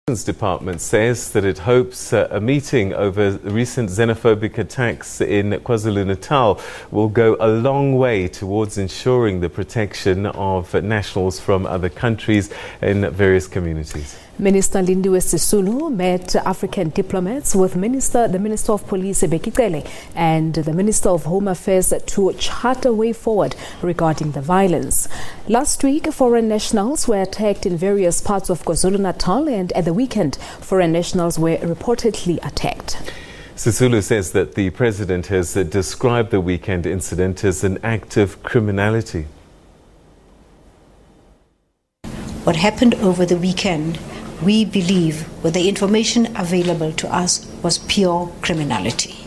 Department says that it hopes a meeting over recent xenophobic attacks in KwaZulu-Natal will go a long way towards ensuring the protection of nationals from other countries in various communities. Minister Lindiwe Sisulu met African diplomats with the Minister of Police Bheki Cele and the Minister of Home Affairs to chart a way forward regarding the violence. Last week, foreign nationals were attacked in various parts of KwaZulu-Natal, and at the weekend, foreign nationals were reportedly attacked. Sisulu says that the president has described the weekend incident as an act of criminality. What happened over the weekend, we believe, with the information available to us, was pure criminality.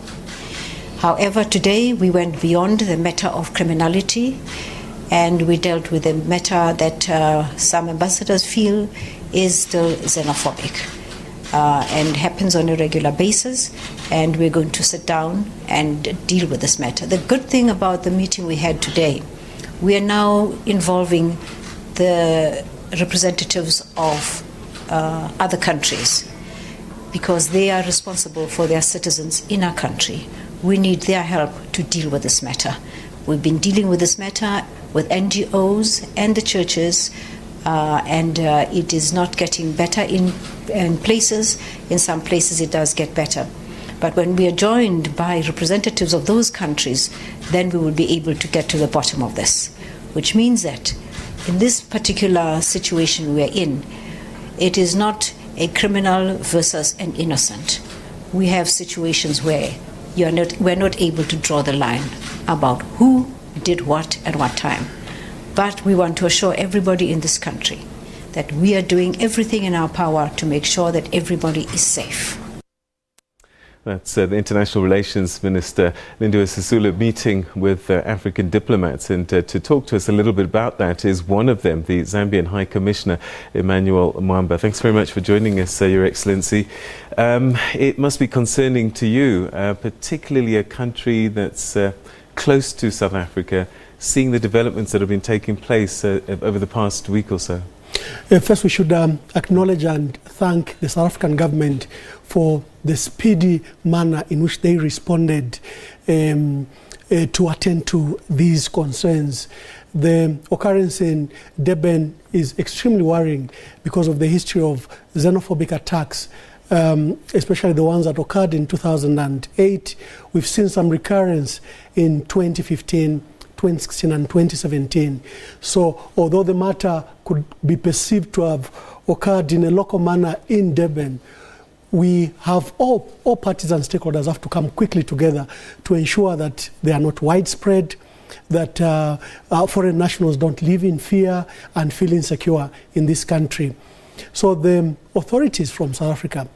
However, today we went beyond the matter of criminality and we dealt with a matter that some ambassadors feel is still xenophobic and happens on a regular basis, and we're going to sit down and deal with this matter. The good thing about the meeting we had today, we are now involving the representatives of other countries, because they are responsible for their citizens in our country. We need their help to deal with this matter. We've been dealing with this matter with NGOs and the churches, and it is not getting better in places. In some places it does get better. But when we are joined by representatives of those countries, then we will be able to get to the bottom of this, which means that in this particular situation we are in, it is not a criminal versus an innocent. We have situations where we're not able to draw the line about who did what at what time. But we want to assure everybody in this country that we are doing everything in our power to make sure that everybody is safe. That's the International Relations Minister Lindiwe Sisulu meeting with African diplomats, and to talk to us a little bit about that is one of them, the Zambian High Commissioner Emmanuel Mwamba. Thanks very much for joining us, Your Excellency. It must be concerning to you, particularly a country that's close to South Africa, seeing the developments that have been taking place over the past week or so. First, we should acknowledge and thank the South African government for the speedy manner in which they responded to attend to these concerns. The occurrence in Durban is extremely worrying because of the history of xenophobic attacks, especially the ones that occurred in 2008. We've seen some recurrence in 2015, 2016 and 2017. So although the matter could be perceived to have occurred in a local manner in Durban, we have all parties and stakeholders have to come quickly together to ensure that they are not widespread, that foreign nationals don't live in fear and feel insecure in this country. So the authorities from South Africa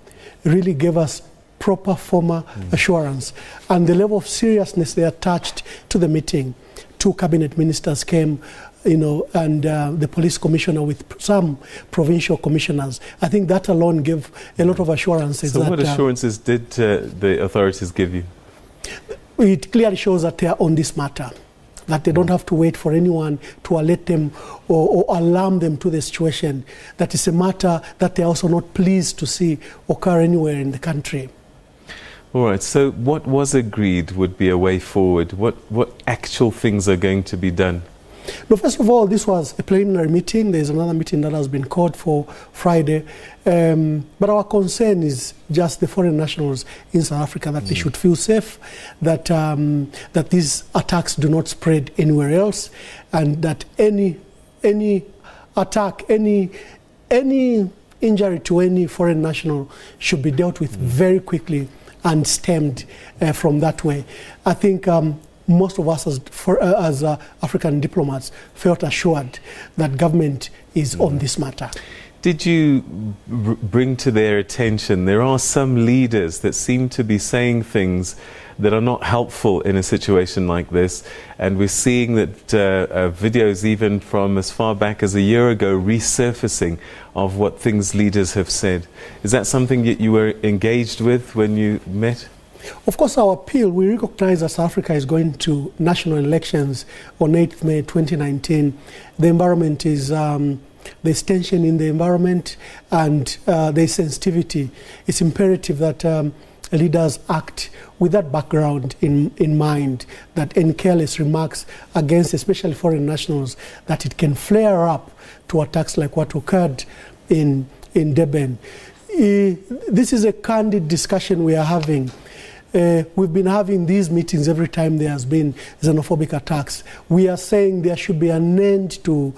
really gave us proper formal assurance, and the level of seriousness they attached to the meeting. 2 cabinet ministers came, and the police commissioner with some provincial commissioners. I think that alone gave a lot of assurances. So what assurances did the authorities give you? It clearly shows that they are on this matter, that they don't have to wait for anyone to alert them or alarm them to the situation. That is a matter that they are also not pleased to see occur anywhere in the country. All right, so what was agreed would be a way forward? What actual things are going to be done? No, first of all, this was a preliminary meeting. There's another meeting that has been called for Friday. But our concern is just the foreign nationals in South Africa, that they should feel safe, that that these attacks do not spread anywhere else, and that any attack, any injury to any foreign national should be dealt with very quickly and stemmed from that way. I think most of us as African diplomats felt assured that government is on this matter. Did you bring to their attention, there are some leaders that seem to be saying things that are not helpful in a situation like this, and we're seeing that videos even from as far back as a year ago resurfacing of what things leaders have said. Is that something that you were engaged with when you met? Of course, our appeal, we recognize that South Africa is going to national elections on 8th May 2019. The environment is there's tension in the environment, and there's sensitivity. It's imperative that leaders act with that background in mind, that any careless remarks against especially foreign nationals, that it can flare up to attacks like what occurred in Durban. This is a candid discussion we are having. We've been having these meetings every time there has been xenophobic attacks. We are saying there should be an end to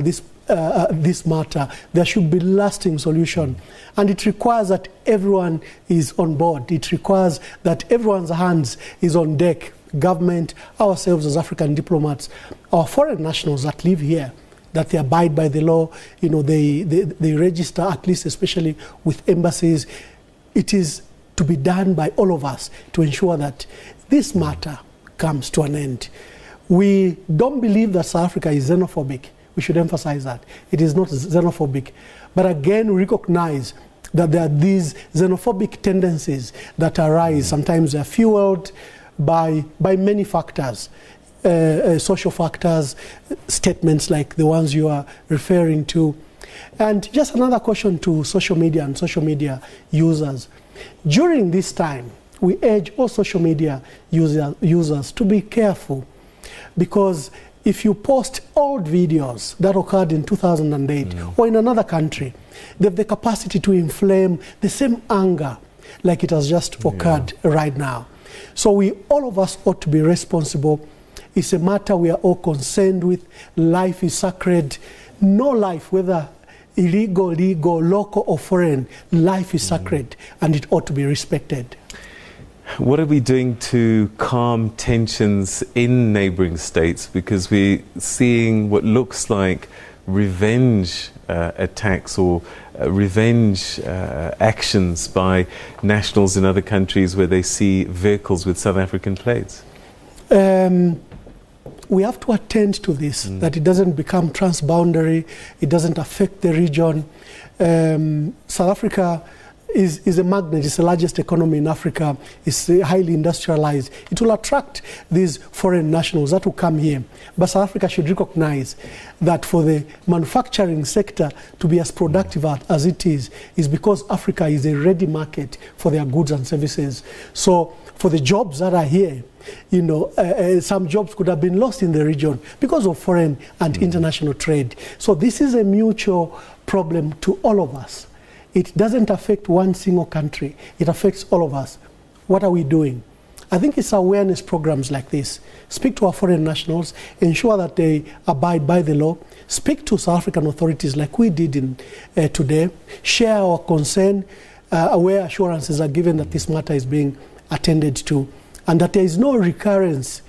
this matter. There should be lasting solution. And it requires that everyone is on board. It requires that everyone's hands is on deck. Government, ourselves as African diplomats, our foreign nationals that live here, that they abide by the law, they register, at least especially with embassies. It is to be done by all of us to ensure that this matter comes to an end. We don't believe that South Africa is xenophobic. We should emphasize that. It is not xenophobic. But again, we recognize that there are these xenophobic tendencies that arise. Sometimes they're fueled by many factors, social factors, statements like the ones you are referring to. And just another question to social media and social media users. During this time, we urge all social media users to be careful, because if you post old videos that occurred in 2008 or in another country, they have the capacity to inflame the same anger like it has just occurred right now. So all of us ought to be responsible. It's a matter we are all concerned with. Life is sacred. No life, whether illegal, legal, local or foreign, life is sacred, and it ought to be respected. What are we doing to calm tensions in neighbouring states? Because we're seeing what looks like revenge attacks or revenge actions by nationals in other countries where they see vehicles with South African plates. We have to attend to this, that it doesn't become transboundary, it doesn't affect the region. South Africa is a magnet. It's the largest economy in Africa. It's highly industrialized. It will attract these foreign nationals that will come here. But South Africa should recognize that for the manufacturing sector to be as productive as it is because Africa is a ready market for their goods and services. So for the jobs that are here, some jobs could have been lost in the region because of foreign and international trade. So this is a mutual problem to all of us. It doesn't affect one single country. It affects all of us. What are we doing? I think it's awareness programs like this. Speak to our foreign nationals, ensure that they abide by the law. Speak to South African authorities like we did today. Share our concern, where assurances are given that this matter is being attended to and that there is no recurrence.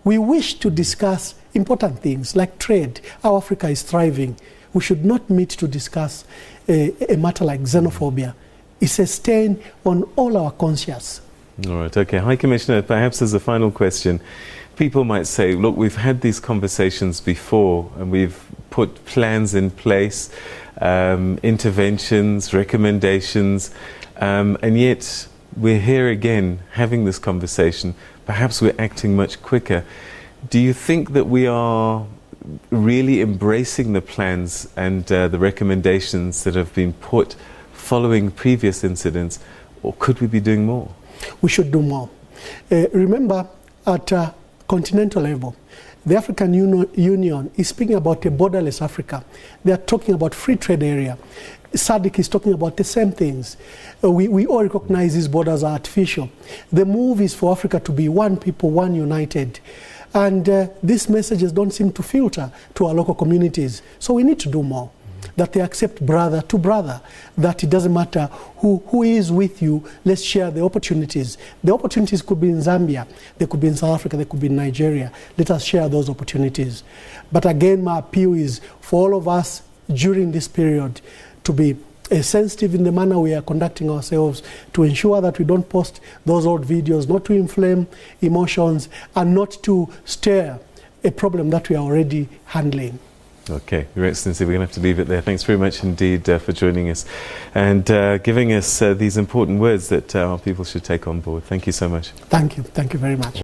We wish to discuss important things like trade, how Africa is thriving. We should not meet to discuss a matter like xenophobia. It's a stain on all our conscience. All right, okay. High Commissioner, perhaps as a final question, people might say, look, we've had these conversations before and we've put plans in place, interventions, recommendations, and yet we're here again having this conversation. Perhaps we're acting much quicker. Do you think that we are really embracing the plans and the recommendations that have been put following previous incidents, or could we be doing more? We should do more. Remember, at a continental level, the African Union is speaking about a borderless Africa. They are talking about free trade area. SADC is talking about the same things. We all recognize these borders are artificial. The move is for Africa to be one people, one united. And these messages don't seem to filter to our local communities. So we need to do more. That they accept brother to brother. That it doesn't matter who is with you, let's share the opportunities. The opportunities could be in Zambia, they could be in South Africa, they could be in Nigeria. Let us share those opportunities. But again, my appeal is for all of us during this period to be sensitive in the manner we are conducting ourselves, to ensure that we don't post those old videos, not to inflame emotions and not to stir a problem that we are already handling. Okay, Your Excellency, we're going to have to leave it there. Thanks very much indeed for joining us and giving us these important words that our people should take on board. Thank you so much. Thank you. Thank you very much.